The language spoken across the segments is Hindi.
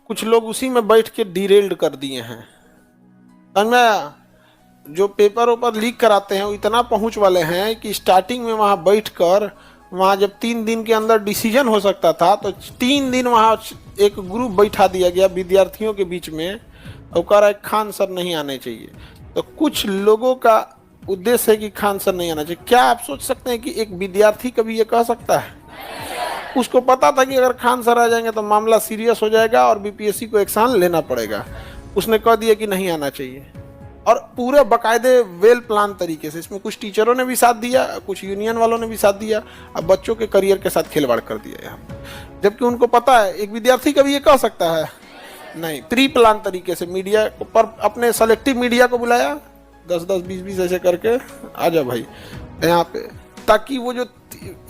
कुछ लोग उसी में बैठ के डिरेल्ड कर दिए हैं। समझ में आया? जो पेपर ओपर लीक कराते हैं वो इतना पहुंच वाले हैं कि स्टार्टिंग में वहां बैठकर, वहां जब 3 दिन के अंदर डिसीजन हो सकता था तो 3 दिन वहां एक ग्रुप बैठा दिया गया विद्यार्थियों के बीच में, और कह रहा है खान सर नहीं आने चाहिए। तो कुछ लोगों का उद्देश्य है कि खान सर नहीं आना चाहिए। क्या आप सोच सकते हैं कि एक विद्यार्थी कभी ये कह सकता है? उसको पता था कि अगर खान सर आ जाएंगे तो मामला सीरियस हो जाएगा और बीपीएससी को एक्शन लेना पड़ेगा। उसने कह दिया कि नहीं आना चाहिए, और पूरे बाकायदे वेल प्लान तरीके से। इसमें कुछ टीचरों ने भी साथ दिया, कुछ यूनियन वालों ने भी साथ दिया, अब बच्चों के करियर के साथ खिलवाड़ कर दिया यहाँ, जबकि उनको पता है एक विद्यार्थी कभी ये कह सकता है नहीं। प्री प्लान तरीके से मीडिया पर अपने सेलेक्टिव मीडिया को बुलाया, 10-10, 20-20 ऐसे करके आ जा भाई यहाँ पे, ताकि वो जो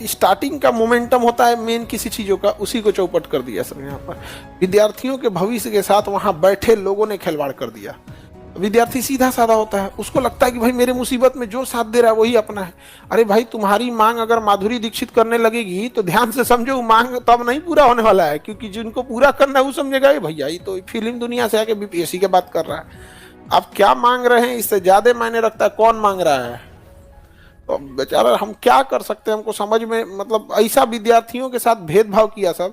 स्टार्टिंग का मोमेंटम होता है मेन किसी चीज़ों का, उसी को चौपट कर दिया सब। यहाँ पर विद्यार्थियों के भविष्य के साथ वहाँ बैठे लोगों ने खिलवाड़ कर दिया। विद्यार्थी सीधा साधा होता है, उसको लगता है कि भाई मेरे मुसीबत में जो साथ दे रहा है वही अपना है। अरे भाई, तुम्हारी मांग अगर माधुरी दीक्षित करने लगेगी तो ध्यान से समझो, वो मांग तब नहीं पूरा होने वाला है, क्योंकि जिनको पूरा करना है वो समझेगा ये भैया ये तो फिल्म दुनिया से आके बीपीएससी की बात कर रहा है। आप क्या मांग रहे हैं इससे ज्यादा मायने रखता है कौन मांग रहा है। तो बेचारा हम क्या कर सकते हैं, हमको समझ में, मतलब ऐसा विद्यार्थियों के साथ भेदभाव किया सब।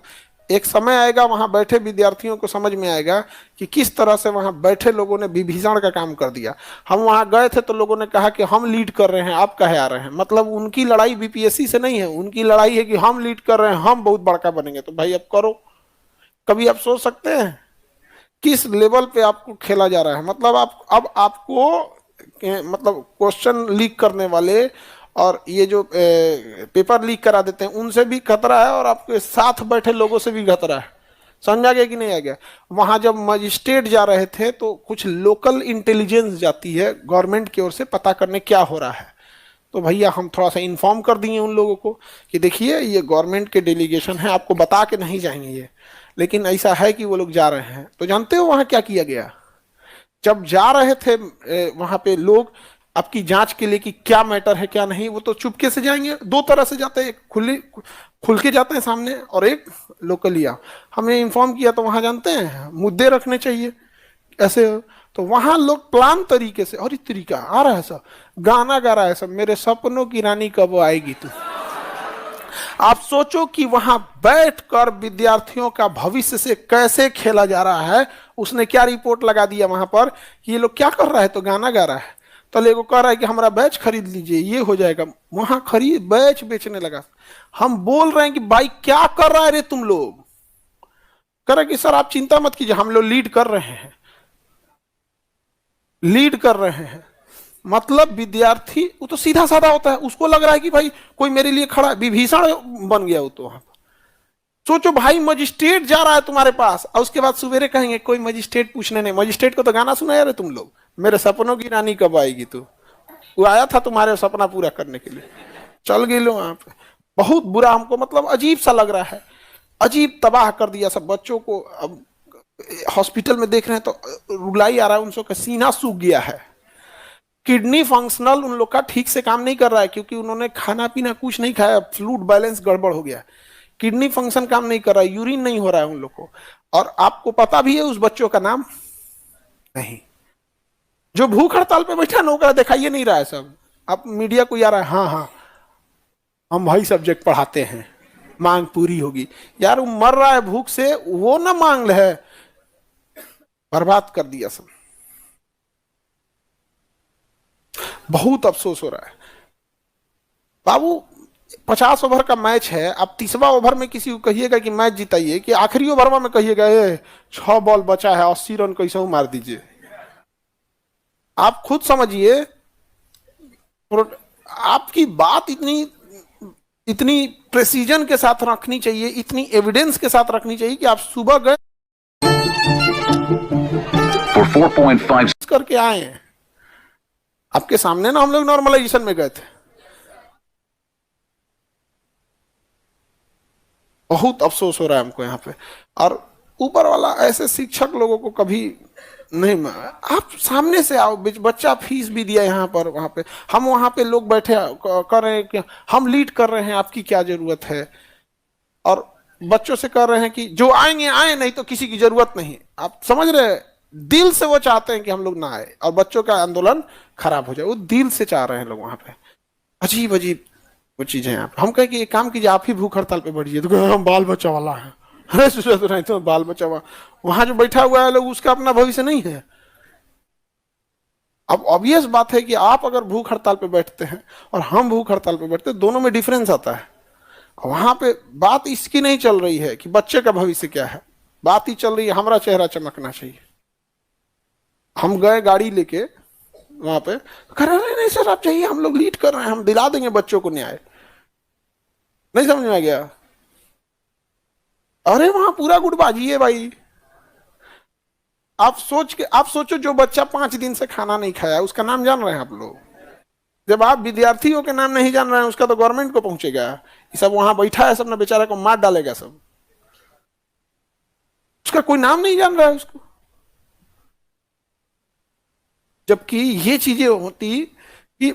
एक समय आएगा वहां बैठे विद्यार्थियों को समझ में आएगा कि किस तरह से वहां बैठे लोगों ने विभीषण का काम कर दिया। हम वहां गए थे तो लोगों ने कहा कि हम लीड कर रहे हैं, आप कहे आ रहे हैं। मतलब उनकी लड़ाई बीपीएससी से नहीं है, उनकी लड़ाई है कि हम लीड कर रहे हैं, हम बहुत बड़का बनेंगे। तो भाई अब करो। कभी आप सोच सकते हैं किस लेवल पे आपको खेला जा रहा है। मतलब आप अब आपको मतलब क्वेश्चन लीक करने वाले और ये जो पेपर लीक करा देते हैं उनसे भी खतरा है, और आपके साथ बैठे लोगों से भी खतरा है। समझा गया कि नहीं आ गया? वहां जब मजिस्ट्रेट जा रहे थे तो कुछ लोकल इंटेलिजेंस जाती है गवर्नमेंट की ओर से पता करने क्या हो रहा है। तो भैया हम थोड़ा सा इन्फॉर्म कर दिए उन लोगों को कि देखिए ये गवर्नमेंट के डेलीगेशन है, आपको बता के नहीं जाएंगे ये, लेकिन ऐसा है कि वो लोग जा रहे हैं। तो जानते हो वहां क्या किया गया? जब जा रहे थे वहां पे लोग आपकी जांच के लिए कि क्या मैटर है क्या नहीं, वो तो चुपके से जाएंगे। दो तरह से जाते हैं, एक खुल के जाते हैं सामने, और एक लोकलिया। हमने इन्फॉर्म किया तो वहां जानते हैं मुद्दे रखने चाहिए ऐसे। तो वहां लोग प्लान तरीके से, और इस तरीका आ रहा है सब, गाना गा रहा है सब, मेरे सपनों की रानी कब आएगी तू। आप सोचो कि वहां बैठकर विद्यार्थियों का भविष्य से कैसे खेला जा रहा है। उसने क्या रिपोर्ट लगा दिया वहां पर कि ये लोग क्या कर रहा है, तो गाना गा रहा है। तो लोगों कह रहा है कि हमारा बैच खरीद लीजिए, ये हो जाएगा। वहां खरीद बैच बेचने लगा। हम बोल रहे हैं कि भाई क्या कर रहा है रे तुम लोग। कह रहे कि सर आप चिंता मत कीजिए, हम लोग लीड कर रहे हैं, लीड कर रहे हैं। मतलब विद्यार्थी वो तो सीधा साधा होता है, उसको लग रहा है कि भाई कोई मेरे लिए खड़ा है, विभीषण बन गया वो तो वहां पर। सोचो भाई मजिस्ट्रेट जा रहा है तुम्हारे पास, और उसके बाद सवेरे कहेंगे कोई मजिस्ट्रेट पूछने नहीं। मजिस्ट्रेट को तो गाना सुनाया रे तुम लोग, मेरे सपनों की रानी कब आएगी तू। वो आया था तुम्हारे सपना पूरा करने के लिए, चल गए लो वहां पे। बहुत बुरा हमको मतलब अजीब सा लग रहा है, अजीब तबाह कर दिया सब बच्चों को। अब हॉस्पिटल में देख रहे हैं तो रुलाई आ रहा है, उनका सीना सूख गया है। किडनी फंक्शनल उन लोग का ठीक से काम नहीं कर रहा है, क्योंकि उन्होंने खाना पीना कुछ नहीं खाया, फ्लूइड बैलेंस गड़बड़ हो गया, किडनी फंक्शन काम नहीं कर रहा है, यूरिन नहीं हो रहा है उन लोग को। और आपको पता भी है उस बच्चों का नाम नहीं, जो भूख हड़ताल पे बैठा नौकरा दिखाइए नहीं रहा है सब। अब मीडिया को आ रहा है हाँ हाँ हम भाई सब्जेक्ट पढ़ाते हैं, मांग पूरी होगी। यार वो मर रहा है भूख से, वो ना मांग है, बर्बाद कर दिया सब। बहुत अफसोस हो रहा है बाबू। 50 ओवर का मैच है, आप 30वां ओवर में किसी को कहिएगा कि मैच जिताइए, कि आखिरी ओवर में कहिएगा 6 बॉल बचा है 80 रन कैसे मार दीजिए। आप खुद समझिए, आपकी बात इतनी प्रेसिजन के साथ रखनी चाहिए, इतनी एविडेंस के साथ रखनी चाहिए कि आप सुबह गए 4.5 करके आए हैं। आपके सामने ना हम लोग नॉर्मलाइजेशन में गए थे। बहुत अफसोस हो रहा है हमको यहाँ पे। और ऊपर वाला ऐसे शिक्षक लोगों को कभी नहीं, आप सामने से आओ। बच्चा फीस भी दिया यहाँ पर, वहां पे हम वहां पे लोग बैठे कर रहे हैं कि हम लीड कर रहे हैं, आपकी क्या जरूरत है। और बच्चों से कह रहे हैं कि जो आएंगे आए, नहीं तो किसी की जरूरत नहीं। आप समझ रहे हैं, दिल से वो चाहते हैं कि हम लोग ना आए और बच्चों का आंदोलन खराब हो जाए, वो दिल से चाह रहे हैं लोग वहां पे। अजीब अजीब वो चीजें हैं। हम कहें कि एक काम कीजिए, आप ही भूख हड़ताल पे बैठिए, तो कहें, हम बाल बच्चा वाला है। अरे तो नहीं तो बाल बच्चा वाला, वहां जो बैठा हुआ है लोग, उसका अपना भविष्य नहीं है। अब ऑब्वियस बात है कि आप अगर भूख हड़ताल पे बैठते हैं और हम भूख हड़ताल पे बैठते हैं, दोनों में डिफरेंस आता है। वहां पे बात इसकी नहीं चल रही है कि बच्चे का भविष्य क्या है, बात ही चल रही है हमारा चेहरा चमकना चाहिए। हम गए गाड़ी लेके वहां पे, कह रहे नहीं सर आप चाहिए, हम लोग लीड कर रहे हैं, हम दिला देंगे बच्चों को न्याय। नहीं समझ में आ गया? अरे वहां पूरा गुटबाजी है भाई। आप सोचो, जो बच्चा 5 दिन से खाना नहीं खाया, उसका नाम जान रहे हैं आप लोग? जब आप विद्यार्थियों के नाम नहीं जान रहे हैं, उसका तो गवर्नमेंट को पहुंचेगा। ये सब वहां बैठा है, सब ना बेचारा को मार डालेगा सब। उसका कोई नाम नहीं जान रहा है उसको। जबकि ये चीजें होती कि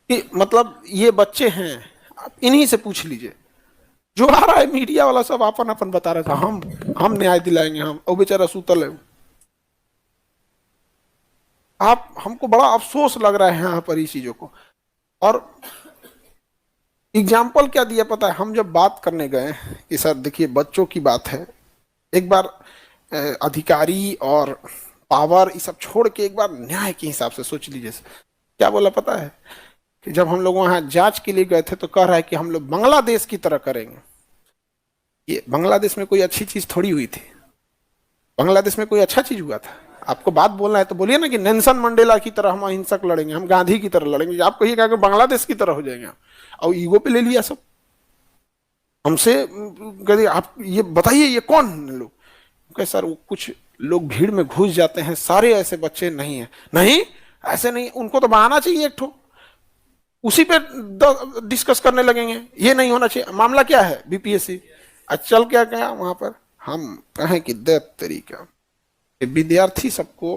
मतलब ये बच्चे हैं, आप इन्हीं से पूछ लीजिए। जो आ रहा है मीडिया वाला सब अपन अपन बता रहा था, हम न्याय दिलाएंगे, हम, और बेचारा सूतल है। आप, हमको बड़ा अफसोस लग रहा है यहाँ पर इस चीजों को। और एग्जाम्पल क्या दिया पता है? हम जब बात करने गए कि सर देखिए बच्चों की बात है, एक बार अधिकारी और पावर ये सब छोड़ के एक बार न्याय के हिसाब से सोच लीजिए। क्या बोला पता है? कि जब हम लोग वहां जांच के लिए गए थे तो कह रहा है कि हम लोग बांग्लादेश की तरह करेंगे। ये बांग्लादेश में कोई अच्छी चीज थोड़ी हुई थी। बांग्लादेश में कोई अच्छा चीज हुआ था? आपको बात बोलना है तो बोलिए ना कि नेल्सन मंडेला की तरह हम अहिंसक लड़ेंगे, हम गांधी की तरह लड़ेंगे। आप कहिएगा कि बांग्लादेश की तरह हो जाएंगे। और ईगो पे ले लिया सब हमसे। कहते आप ये बताइए ये कौन लोग? कहे सर वो कुछ लोग भीड़ में घुस जाते हैं, सारे ऐसे बच्चे नहीं है। नहीं ऐसे नहीं, उनको तो बहाना चाहिए एक ठो, उसी पे डिस्कस करने लगेंगे। ये नहीं होना चाहिए। मामला क्या है? बीपीएससी। चल क्या गया वहां पर? हम कहें कि दे तरीका विद्यार्थी सबको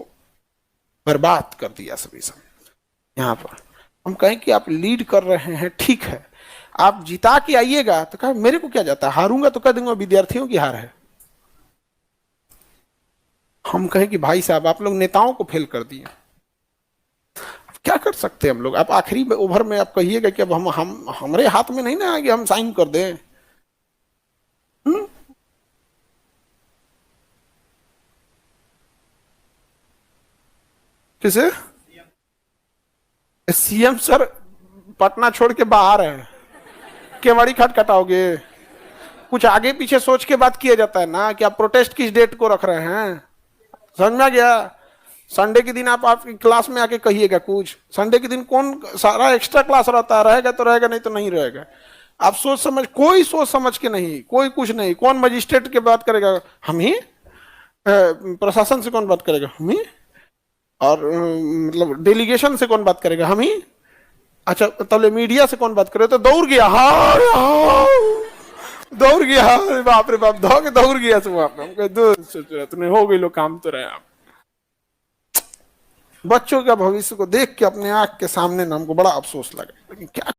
बर्बाद कर दिया सभी सब। यहाँ पर हम कहें कि आप लीड कर रहे हैं, ठीक है, आप जिता के आइएगा, तो कहा मेरे को क्या जाता है, हारूंगा तो कह दूंगा विद्यार्थियों की हार है। हम कहें कि भाई साहब आप लोग नेताओं को फेल कर दिए, क्या कर सकते हैं हम लोग? आप आखिरी ओवर में आप कहिएगा कि अब हम हमारे हाथ में नहीं ना आगे हम साइन कर दें। किसे? सीएम सर पटना छोड़ के बाहर है, केवाड़ी खटखटाओगे? कुछ आगे पीछे सोच के बात किया जाता है ना कि आप प्रोटेस्ट किस डेट को रख रहे हैं। समझ में आ गया? संडे के दिन आप क्लास में आके कहिएगा कुछ। संडे के दिन कौन सारा एक्स्ट्रा क्लास रहता है, रहेगा तो रहेगा, नहीं तो नहीं रहेगा। आप सोच समझ, कोई सोच समझ के नहीं, कोई कुछ नहीं। कौन मजिस्ट्रेट के बात करेगा? हम ही। प्रशासन से कौन बात करेगा? हम ही। और मतलब डेलीगेशन से कौन बात करेगा? हम ही। अच्छा तब मीडिया से कौन बात करे? तो दौड़ गया, हाँ दौड़ गया, बाप रे बाप, दौड़ गया सब वहां पे। तुम्हें हो गई लो काम तो रहे आप। बच्चों का भविष्य को देख के अपने आंख के सामने ना हमको बड़ा अफसोस लगा, लेकिन क्या